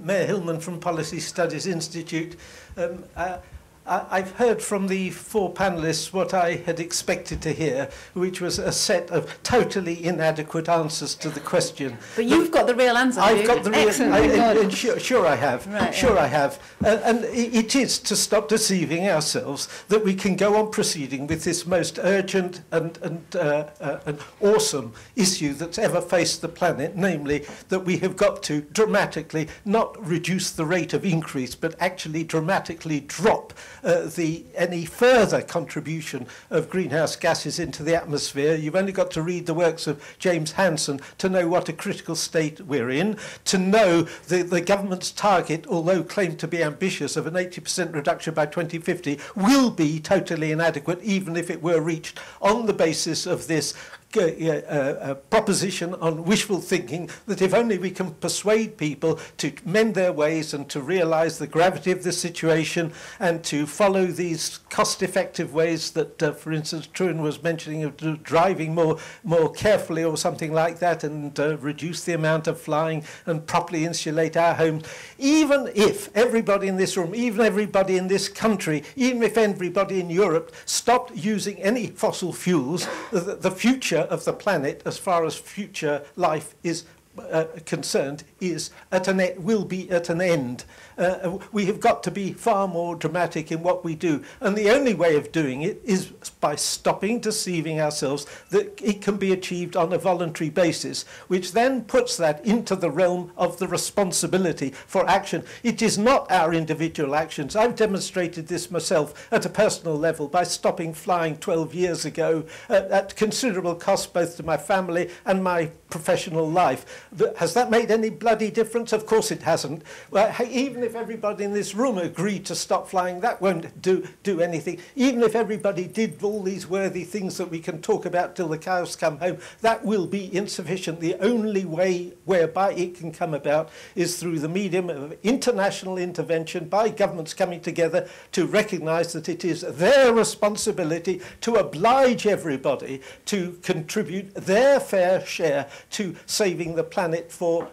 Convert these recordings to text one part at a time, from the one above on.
Mayer Hillman from Policy Studies Institute. I've heard from the four panellists what I had expected to hear, which was a set of totally inadequate answers to the question. But you've got the real answer. I've got the real answer. Sure I have. Right, sure I have. And it is to stop deceiving ourselves that we can go on proceeding with this most urgent and awesome issue that's ever faced the planet, namely that we have got to dramatically not reduce the rate of increase, but actually dramatically drop any further contribution of greenhouse gases into the atmosphere. You've only got to read the works of James Hansen to know what a critical state we're in, to know the government's target, although claimed to be ambitious, of an 80% reduction by 2050, will be totally inadequate, even if it were reached on the basis of this proposition on wishful thinking that if only we can persuade people to mend their ways and to realise the gravity of the situation and to follow these cost-effective ways that, for instance, Truan was mentioning of driving more carefully or something like that, and reduce the amount of flying and properly insulate our homes. Even if everybody in this room, even everybody in this country, even if everybody in Europe stopped using any fossil fuels, the future of the planet, as far as future life is concerned, will be at an end. We have got to be far more dramatic in what we do, and the only way of doing it is by stopping deceiving ourselves that it can be achieved on a voluntary basis, which then puts that into the realm of the responsibility for action. It is not our individual actions. I've demonstrated this myself at a personal level by stopping flying 12 years ago at considerable cost both to my family and my professional life. Has that made any bloody difference? Of course it hasn't. Well, even if everybody in this room agreed to stop flying, that won't do anything. Even if everybody did all these worthy things that we can talk about till the cows come home, that will be insufficient. The only way whereby it can come about is through the medium of international intervention by governments coming together to recognise that it is their responsibility to oblige everybody to contribute their fair share to saving the planet from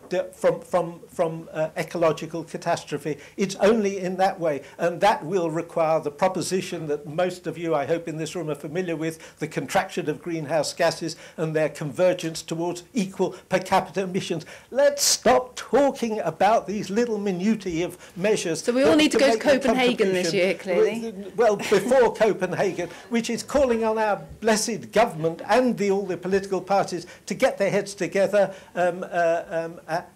ecological catastrophe. It's only in that way, and that will require the proposition that most of you, I hope, in this room are familiar with, the contraction of greenhouse gases and their convergence towards equal per capita emissions. Let's stop talking about these little minutiae of measures. So we all need to go to Copenhagen this year, clearly. Well, before Copenhagen, which is calling on our blessed government and all the political parties to get their heads together,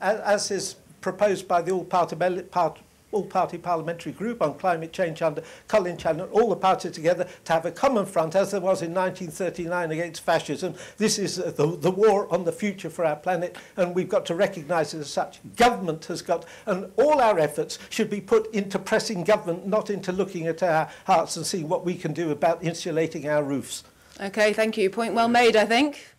as is proposed by the all-party parliamentary group on climate change under Colin Chandler, all the parties together to have a common front, as there was in 1939 against fascism. This is the war on the future for our planet, and we've got to recognise it as such. Government has got, and all our efforts should be put into pressing government, not into looking at our hearts and seeing what we can do about insulating our roofs. Okay, thank you. Point well made, I think.